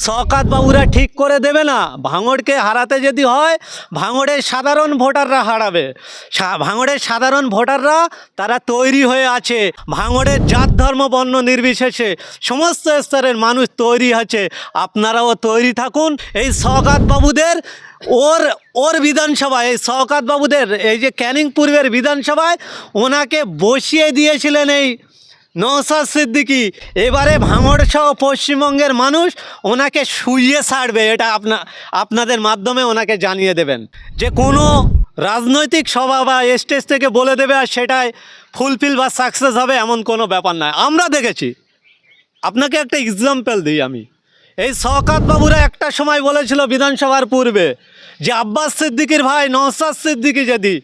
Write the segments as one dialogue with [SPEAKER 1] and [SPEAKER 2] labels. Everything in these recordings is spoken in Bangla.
[SPEAKER 1] শওকত বাবুরা ঠিক করে দেবে না। ভাঙড়কে হারাতে যদি হয় ভাঙড়ের সাধারণ ভোটাররা হারাবে। ভাঙড়ের সাধারণ ভোটাররা তারা তৈরি হয়ে আছে। ভাঙড়ের জাত ধর্ম বর্ণ নির্বিশেষে সমস্ত স্তরের মানুষ তৈরি আছে। আপনারাও তৈরি থাকুন। এই শওকত বাবুদের ওর বিধানসভায়, এই শওকত বাবুদের এই যে ক্যানিং পূর্বের বিধানসভায় ওনাকে বসিয়ে দিয়েছিলেন এই নওশাদ সিদ্দিকী। এবারে ভাঙড় সহ পশ্চিমবঙ্গের মানুষ ওনাকে শুইয়ে ছাড়বে, এটা আপনাদের মাধ্যমে ওনাকে জানিয়ে দেবেন। যে কোনো রাজনৈতিক সভা বা স্টেজ থেকে বলে দেবে আর সেটাই ফুলফিল বা সাকসেস হবে এমন কোনো ব্যাপার নয়। আমরা দেখেছি। আপনাকে একটা এক্সাম্পল দিই আমি। এই শওকত বাবুরা একটা সময় বলেছিল বিধানসভার পূর্বে যে আব্বাস সিদ্দিকীর ভাই নওশাদ সিদ্দিকী যদি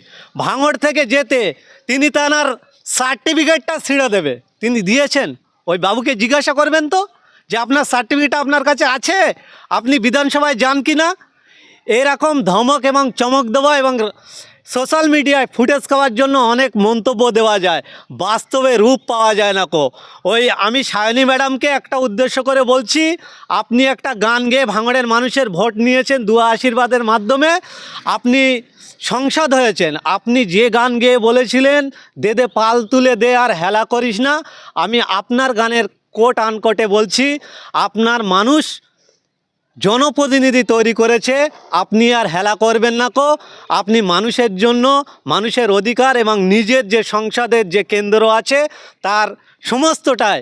[SPEAKER 1] ভাঙড় থেকে যেতে তিনি তার সার্টিফিকেটটা ছিঁড়ে দেবে। তিনি দিয়েছেন? ওই বাবুকে জিজ্ঞাসা করবেন তো যে আপনার সার্টিফিকেট আপনার কাছে আছে, আপনি বিধানসভায় যান কি না। এরকম ধমক এবং চমক দেওয়া এবং সোশ্যাল মিডিয়ায় ফুটেজ খাওয়ার জন্য অনেক মন্তব্য দেওয়া যায়, বাস্তবে রূপ পাওয়া যায় না কো। ওই আমি সায়নী ম্যাডামকে একটা উদ্দেশ্য করে বলছি, আপনি একটা গান গেয়ে ভাঙড়ের মানুষের ভোট নিয়েছেন দুয়া আশীর্বাদের মাধ্যমে, আপনি সংসদ হয়েছেন। আপনি যে গান গেয়ে বলেছিলেন দে দে পাল তুলে দে আর হেলা করিস না, আমি আপনার গানের কোট আনকোটে বলছি, আপনার মানুষ জনপ্রতিনিধি তৈরি করেছে, আপনি আর হেলা করবেন না কো। আপনি মানুষের জন্য, মানুষের অধিকার এবং নিজের যে সংসদের যে কেন্দ্র আছে তার সমস্তটাই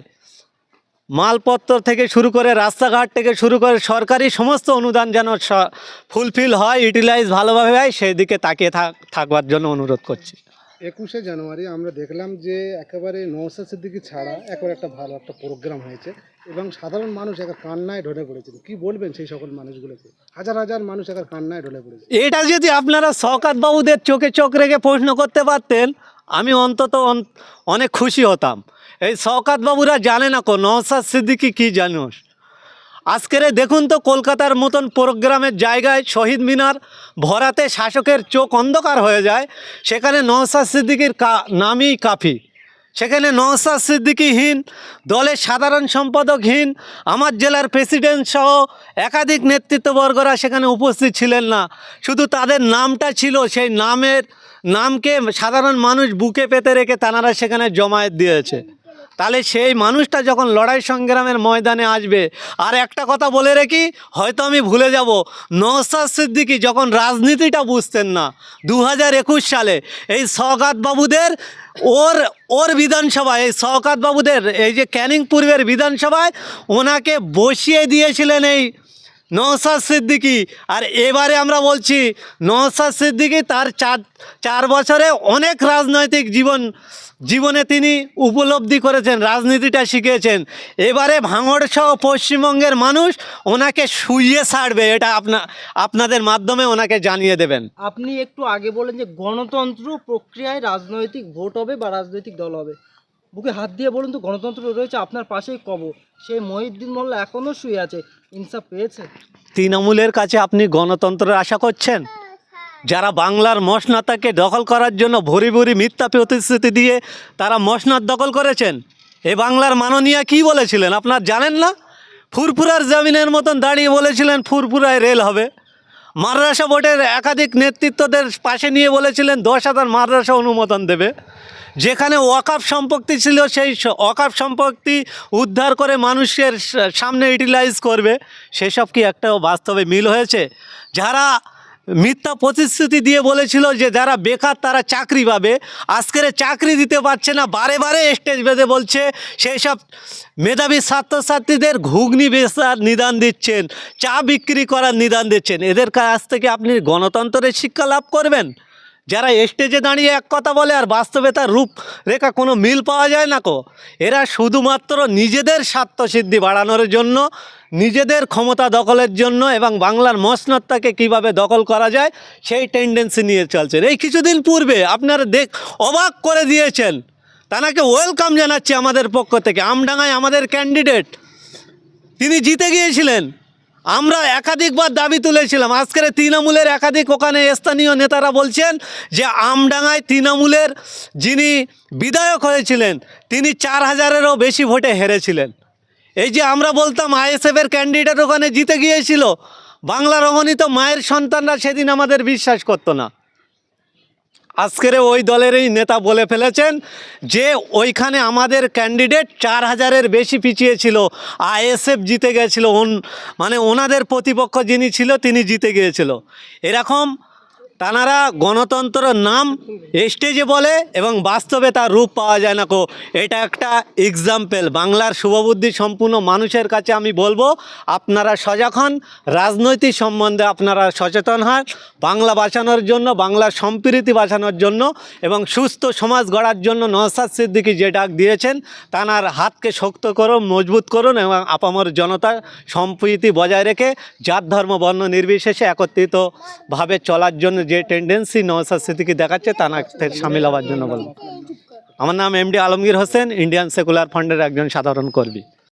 [SPEAKER 1] মালপত্র থেকে শুরু করে রাস্তাঘাট থেকে শুরু করে সরকারি সমস্ত অনুদান যেন ফুলফিল হয়, ইউটিলাইজ ভালোভাবে হয়, সেই দিকে তাকিয়ে থাকবার জন্য অনুরোধ করছি।
[SPEAKER 2] 21শে জানুয়ারি আমরা দেখলাম যে একেবারে নওশাদ সিদ্দিকী ছাড়া একবার একটা ভালো একটা প্রোগ্রাম হয়েছে এবং সাধারণ মানুষ একা কান্নায় ঢলে পড়েছিল। কি বলবেন সেই সকল মানুষগুলোকে? হাজার হাজার মানুষ একা কান্নায় ঢলে পড়েছে।
[SPEAKER 1] এটা যদি আপনারা শওকত বাবুদের চোখে চোখ রেখে প্রশ্ন করতে পারতেন আমি অন্তত অনেক খুশি হতাম। এই শওকত বাবুরা জানে না কো নওশাদ সিদ্দিকী কী জানোস। আজকের দেখুন তো কলকাতার মতন প্রোগ্রামের জায়গায় শহীদ মিনার ভরাতে শাসকের চোখ অন্ধকার হয়ে যায়, সেখানে নওশাদ সিদ্দিকীর নামই কাফি। সেখানে নওশাদ সিদ্দিকীহীন, দলের সাধারণ সম্পাদকহীন, আমার জেলার প্রেসিডেন্ট সহ একাধিক নেতৃত্ববর্গরা সেখানে উপস্থিত ছিলেন না। শুধু তাদের নামটা ছিল, সেই নামকে সাধারণ মানুষ বুকে পেতে রেখে তারা সেখানে জমায়েত দিয়েছে। তাহলে সেই মানুষটা যখন লড়াই সংগ্রামের ময়দানে আসবে, আর একটা কথা বলে রেখি, হয়তো আমি ভুলে যাব, নওশাদ সিদ্দিকী যখন রাজনীতিটা বুঝতেন না 2021 সালে এই শওকত বাবুদের ওর বিধানসভায়, এই শওকত বাবুদের এই যে ক্যানিং পূর্বের বিধানসভায় ওনাকে বসিয়ে দিয়েছিলেন এই নওশাদ সিদ্দিকী। আর এবারে আমরা বলছি নওশাদ সিদ্দিকী তার চার বছরে অনেক রাজনৈতিক জীবনে তিনি উপলব্ধি করেছেন, রাজনীতিটা শিখেছেন। এবারে ভাঙড় সহ পশ্চিমবঙ্গের মানুষ ওনাকে শুইয়ে ছাড়বে, এটা আপনাদের মাধ্যমে ওনাকে জানিয়ে দেবেন।
[SPEAKER 3] আপনি একটু আগে বলেন যে গণতন্ত্র প্রক্রিয়ায় রাজনৈতিক ভোট হবে বা রাজনৈতিক দল হবে। বুকে হাত দিয়ে বলুন তো, গণতন্ত্র রয়েছে আপনার পাশেই কবর, সেই মহিউদ্দিন মোল্লা এখনও শুয়ে আছে, ইনসাফ পেয়েছে?
[SPEAKER 1] তৃণমূলের কাছে আপনি গণতন্ত্রের আশা করছেন? যারা বাংলার মসনদকে দখল করার জন্য ভরি ভরি মিথ্যা প্রতিশ্রুতি দিয়ে তারা মসনদ দখল করেছেন। এ বাংলার মাননীয়া কি বলেছিলেন আপনার জানেন না? ফুরফুরার জমিনের মতন দাঁড়িয়ে বলেছিলেন ফুরফুরায় রেল হবে। মাদ্রাসা বোর্ডের একাধিক নেতৃত্বদের পাশে নিয়ে বলেছিলেন 10,000 মাদ্রাসা অনুমোদন দেবে। যেখানে ওয়াকফ সম্পত্তি ছিল সেই ওয়াকফ সম্পত্তি উদ্ধার করে মানুষের সামনে ইউটিলাইজ করবে। সেসব কি একটাও বাস্তবে মিল হয়েছে? যারা মিথ্যা প্রতিশ্রুতি দিয়ে বলেছিল যে যারা বেকার তারা চাকরি পাবে, আজকের চাকরি দিতে পারছে না, বারে বারে স্টেজ বেঁধে বলছে, সেই সব মেধাবী ছাত্রছাত্রীদের ঘুগনি বেচার নিদান দিচ্ছেন, চা বিক্রি করার নিদান দিচ্ছেন। এদের কাছ থেকে আপনি গণতন্ত্রের শিক্ষা লাভ করবেন? যারা স্টেজে দাঁড়িয়ে এক কথা বলে আর বাস্তবে তার রূপরেখা কোনো মিল পাওয়া যায় না কো। এরা শুধুমাত্র নিজেদের স্বার্থসিদ্ধি বাড়ানোর জন্য, নিজেদের ক্ষমতা দখলের জন্য এবং বাংলার মসনদটাকে কিভাবে দখল করা যায় সেই টেন্ডেন্সি নিয়ে চলছেন। এই কিছুদিন পূর্বে আপনারা অবাক করে দিয়েছেন, তাকে ওয়েলকাম জানাচ্ছি আমাদের পক্ষ থেকে। আমডাঙ্গায় আমাদের ক্যান্ডিডেট তিনি জিতে গিয়েছিলেন, আমরা একাধিকবার দাবি তুলেছিলাম। আজকের তৃণমূলের একাধিক ওখানে স্থানীয় নেতারা বলছেন যে আমডাঙ্গায় তৃণমূলের যিনি বিধায়ক হয়েছিলেন তিনি 4,000-এরও বেশি ভোটে হেরেছিলেন। এই যে আমরা বলতাম আইএসএফের ক্যান্ডিডেট ওখানে জিতে গিয়েছিল, বাংলা রমণী তো মায়ের সন্তানরা সেদিন আমাদের বিশ্বাস করতো না। আজকের ওই দলেরই নেতা বলে ফেলেছেন যে ওইখানে আমাদের ক্যান্ডিডেট 4000-এর বেশি পিছিয়ে ছিল, আইএসএফ জিতে গেছিল, মানে ওনাদের প্রতিপক্ষ যিনি ছিল তিনি জিতে গিয়েছিল। এরকম তানারা গণতন্ত্র নাম স্টেজে বলে এবং বাস্তবে তার রূপ পাওয়া যায় না কো। এটা একটা এক্সাম্পল। বাংলার শুভবুদ্ধি সম্পূর্ণ মানুষের কাছে আমি বলবো, আপনারা সজাগ হন, রাজনৈতিক সম্বন্ধে আপনারা সচেতন হন, বাংলা বাঁচানোর জন্য, বাংলার সম্প্রীতি বাঁচানোর জন্য এবং সুস্থ সমাজ গড়ার জন্য নওশাদ সিদ্দিকী যে ডাক দিয়েছেন, তানার হাতকে শক্ত করুন, মজবুত করুন এবং আপামর জনতা সম্প্রীতি বজায় রেখে জাত ধর্ম বর্ণ নির্বিশেষে একত্রিতভাবে চলার জন্য যে টেন্ডেন্সি নওশাদ সিদ্দিকী দেখাচ্ছে তা না সামিল হওয়ার জন্য বলবো। আমার নাম MD Alamgir Hossain, Indian secular ফান্ডের একজন সাধারণ কর্মী।